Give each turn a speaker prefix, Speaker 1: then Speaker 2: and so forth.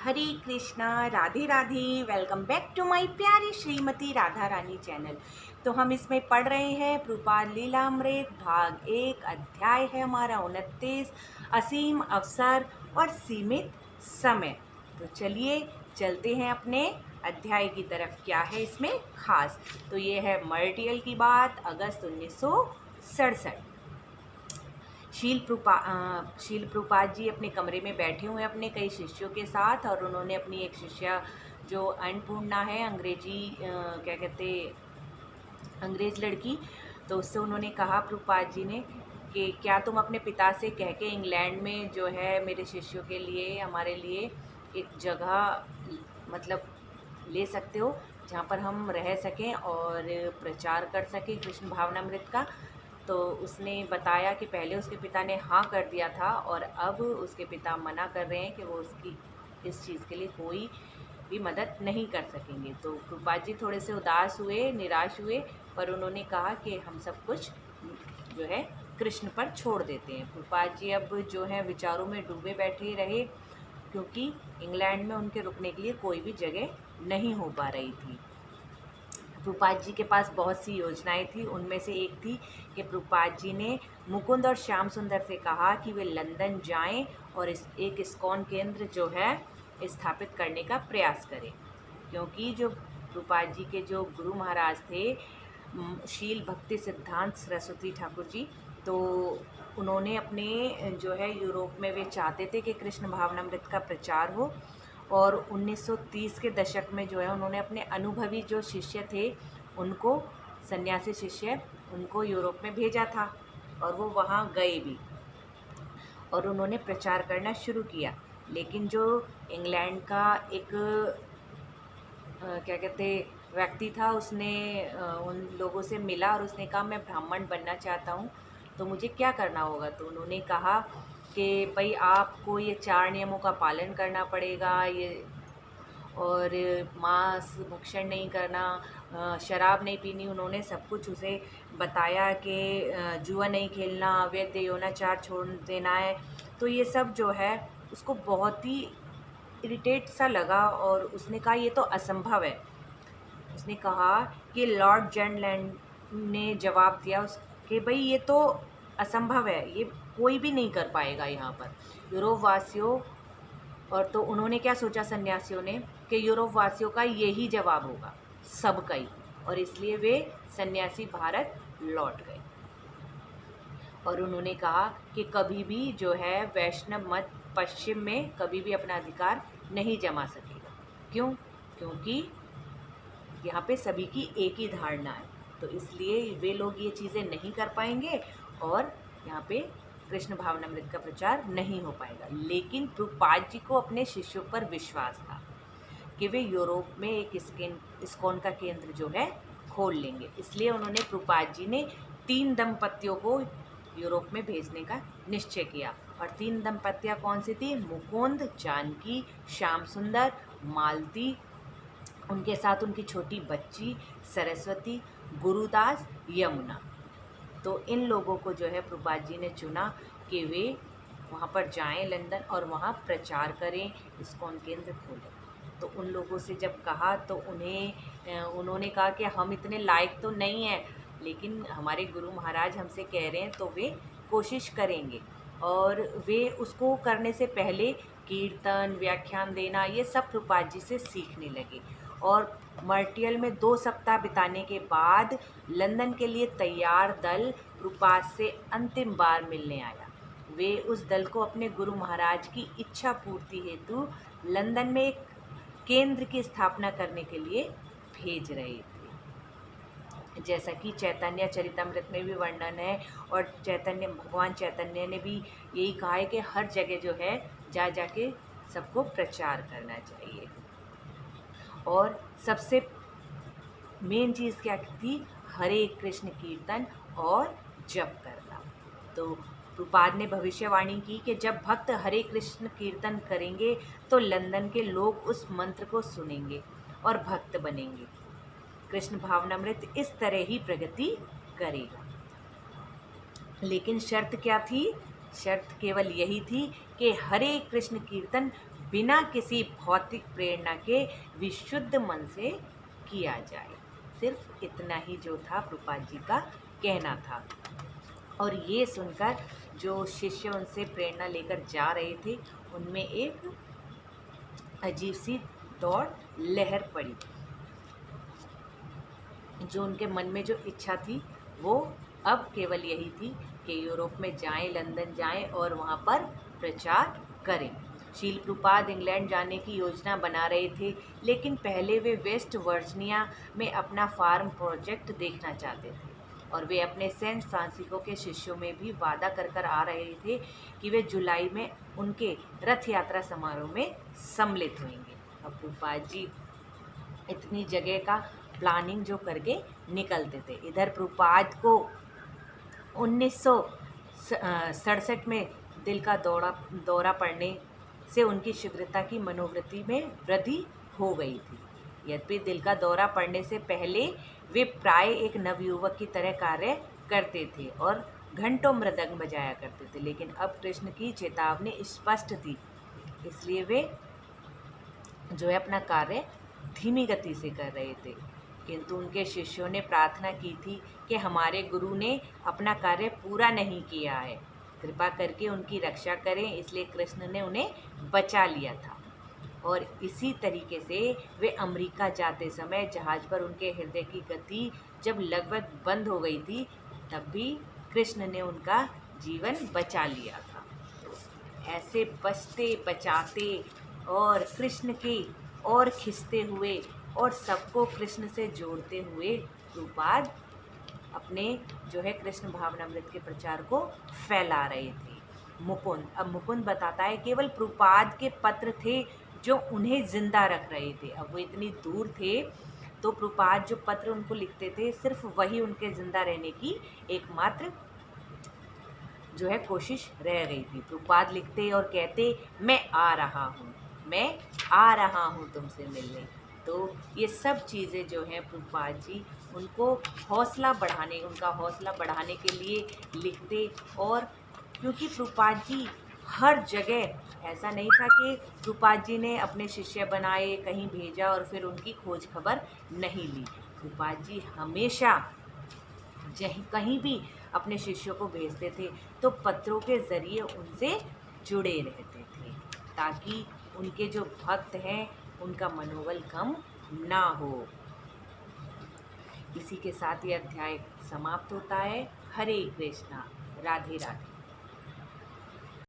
Speaker 1: Hare Krishna, Radhe Radhe. Welcome back to my प्यारी Shrimati Radha Rani channel. तो हम इसमें पढ़ रहे हैं प्रभुपाद लीलामृत भाग 1, अध्याय है हमारा 29, असीम अवसर और सीमित समय। तो चलिए चलते हैं अपने अध्याय की तरफ। क्या है इसमें खास? तो ये है मर्टियल की बात, अगस्त 1967। शील प्रभुपाद जी अपने कमरे में बैठे हुए हैं अपने कई शिष्यों के साथ, और उन्होंने अपनी एक शिष्या जो अन्नपूर्णा है, अंग्रेजी क्या कहते, अंग्रेज लड़की, तो उससे उन्होंने कहा प्रभुपाद जी ने कि क्या तुम अपने पिता से कह के इंग्लैंड में जो है मेरे शिष्यों के लिए, हमारे लिए एक जगह मतलब ले सकते हो जहाँ पर हम रह सकें और प्रचार कर सकें कृष्ण भावनामृत का। तो उसने बताया कि पहले उसके पिता ने हाँ कर दिया था और अब उसके पिता मना कर रहे हैं कि वो उसकी इस चीज़ के लिए कोई भी मदद नहीं कर सकेंगे। तो प्रभुपाद जी थोड़े से उदास हुए, निराश हुए, पर उन्होंने कहा कि हम सब कुछ जो है कृष्ण पर छोड़ देते हैं। प्रभुपाद जी अब जो है विचारों में डूबे बैठे रहे, क्योंकि इंग्लैंड में उनके रुकने के लिए कोई भी जगह नहीं हो पा रही थी। प्रभुपाद जी के पास बहुत सी योजनाएं थी। उनमें से एक थी कि प्रभुपाद जी ने मुकुंद और श्याम सुंदर से कहा कि वे लंदन जाएं और एक इस्कॉन केंद्र जो है स्थापित करने का प्रयास करें, क्योंकि जो प्रभुपाद जी के जो गुरु महाराज थे शील भक्ति सिद्धांत सरस्वती ठाकुर जी, तो उन्होंने अपने जो है यूरोप में वे चाहते थे कि कृष्ण भावनामृत का प्रचार हो। और 1930 के दशक में जो है उन्होंने अपने अनुभवी जो शिष्य थे उनको, सन्यासी शिष्य, उनको यूरोप में भेजा था और वो वहाँ गए भी और उन्होंने प्रचार करना शुरू किया। लेकिन जो इंग्लैंड का एक क्या कहते व्यक्ति था, उसने उन लोगों से मिला और उसने कहा मैं ब्राह्मण बनना चाहता हूँ, तो मुझे क्या करना होगा? तो उन्होंने कहा कि भाई आपको ये 4 नियमों का पालन करना पड़ेगा, ये और मांस भक्षण नहीं करना, शराब नहीं पीनी। उन्होंने सब कुछ उसे बताया कि जुआ नहीं खेलना, अवैध यौनाचार छोड़ देना है। तो ये सब जो है उसको बहुत ही इरिटेट सा लगा और उसने कहा ये तो असंभव है। उसने कहा कि लॉर्ड जैनलैंड ने जवाब दिया कि भाई ये तो असंभव है, ये कोई भी नहीं कर पाएगा यहाँ पर यूरोप वासियों। और तो उन्होंने क्या सोचा सन्यासियों ने कि यूरोप वासियों का यही जवाब होगा, सबका ही, और इसलिए वे सन्यासी भारत लौट गए। और उन्होंने कहा कि कभी भी जो है वैष्णव मत पश्चिम में कभी भी अपना अधिकार नहीं जमा सकेगा। क्यों? क्योंकि यहाँ पे सभी की एक ही धारणा है, तो इसलिए वे लोग ये चीज़ें नहीं कर पाएंगे और यहाँ पे कृष्ण भावनामृत का प्रचार नहीं हो पाएगा। लेकिन प्रभुपाद जी को अपने शिष्यों पर विश्वास था कि वे यूरोप में एक इस्कॉन का केंद्र जो है खोल लेंगे। इसलिए उन्होंने प्रभुपाद जी ने 3 दंपतियों को यूरोप में भेजने का निश्चय किया। और 3 दंपतियाँ कौन सी थी? मुकुंद, जानकी, श्याम सुंदर, मालती, उनके साथ उनकी छोटी बच्ची सरस्वती, गुरुदास, यमुना। तो इन लोगों को जो है प्रभुपाद जी ने चुना कि वे वहाँ पर जाएं लंदन और वहाँ प्रचार करें, इस्कॉन केंद्र खोलें। तो उन लोगों से जब कहा तो उन्होंने कहा कि हम इतने लायक तो नहीं हैं, लेकिन हमारे गुरु महाराज हमसे कह रहे हैं तो वे कोशिश करेंगे। और वे उसको करने से पहले कीर्तन, व्याख्यान देना, ये सब प्रभुपाद जी से सीखने लगे। और मर्टियल में 2 सप्ताह बिताने के बाद लंदन के लिए तैयार दल प्रभुपाद से अंतिम बार मिलने आया। वे उस दल को अपने गुरु महाराज की इच्छा पूर्ति हेतु लंदन में एक केंद्र की स्थापना करने के लिए भेज रहे थे। जैसा कि चैतन्य चरितमृत में भी वर्णन है, और भगवान चैतन्य ने भी यही कहा है कि हर जगह जो है जा जाके सबको प्रचार करना चाहिए। और सबसे मेन चीज़ क्या थी? हरे कृष्ण कीर्तन और जप करना। तो प्रभुपाद ने भविष्यवाणी की कि जब भक्त हरे कृष्ण कीर्तन करेंगे तो लंदन के लोग उस मंत्र को सुनेंगे और भक्त बनेंगे। कृष्ण भावनामृत इस तरह ही प्रगति करेगा। लेकिन शर्त क्या थी? शर्त केवल यही थी कि हरे कृष्ण कीर्तन बिना किसी भौतिक प्रेरणा के विशुद्ध मन से किया जाए। सिर्फ इतना ही जो था प्रभुपाद जी का कहना था। और ये सुनकर जो शिष्य उनसे प्रेरणा लेकर जा रहे थे, उनमें एक अजीब सी दौड़ लहर पड़ी। जो उनके मन में जो इच्छा थी वो अब केवल यही थी कि यूरोप में जाएं, लंदन जाएं और वहाँ पर प्रचार करें। शील प्रभुपाद इंग्लैंड जाने की योजना बना रहे थे, लेकिन पहले वे वेस्ट वर्जीनिया में अपना फार्म प्रोजेक्ट देखना चाहते थे और वे अपने सेंट फ्रांसिस्को के शिष्यों में भी वादा कर आ रहे थे कि वे जुलाई में उनके रथ यात्रा समारोह में सम्मिलित होंगे। अब प्रभुपाद जी इतनी जगह का प्लानिंग जो करके निकलते थे। इधर प्रभुपाद को 1967 में दिल का दौरा पड़ने से उनकी शीघ्रता की मनोवृत्ति में वृद्धि हो गई थी। यद्यपि दिल का दौरा पड़ने से पहले वे प्राय एक नवयुवक की तरह कार्य करते थे और घंटों मृदंग बजाया करते थे, लेकिन अब कृष्ण की चेतावनी स्पष्ट थी, इसलिए वे जो है अपना कार्य धीमी गति से कर रहे थे। किंतु उनके शिष्यों ने प्रार्थना की थी कि हमारे गुरु ने अपना कार्य पूरा नहीं किया है, कृपा करके उनकी रक्षा करें, इसलिए कृष्ण ने उन्हें बचा लिया था। और इसी तरीके से वे अमेरिका जाते समय जहाज़ पर उनके हृदय की गति जब लगभग बंद हो गई थी, तब भी कृष्ण ने उनका जीवन बचा लिया था। ऐसे बचते बचाते और कृष्ण के और खिंचते हुए और सबको कृष्ण से जोड़ते हुए प्रभुपाद अपने जो है कृष्ण भावनामृत के प्रचार को फैला रहे थे। मुकुंद बताता है केवल प्रभुपाद के पत्र थे जो उन्हें जिंदा रख रहे थे। अब वो इतनी दूर थे तो प्रभुपाद जो पत्र उनको लिखते थे, सिर्फ वही उनके जिंदा रहने की एकमात्र जो है कोशिश रह गई थी। प्रभुपाद लिखते और कहते, मैं आ रहा हूँ तुमसे मिलने। तो ये सब चीज़ें जो हैं प्रभुपाद जी उनका हौसला बढ़ाने के लिए लिखते। और क्योंकि प्रभुपाद जी हर जगह, ऐसा नहीं था कि प्रभुपाद जी ने अपने शिष्य बनाए, कहीं भेजा और फिर उनकी खोज खबर नहीं ली। प्रभुपाद जी हमेशा कहीं भी अपने शिष्यों को भेजते थे तो पत्रों के ज़रिए उनसे जुड़े रहते थे, ताकि उनके जो भक्त हैं उनका मनोबल कम ना हो। इसी के साथ ये अध्याय समाप्त होता है। हरे कृष्णा, राधे राधे।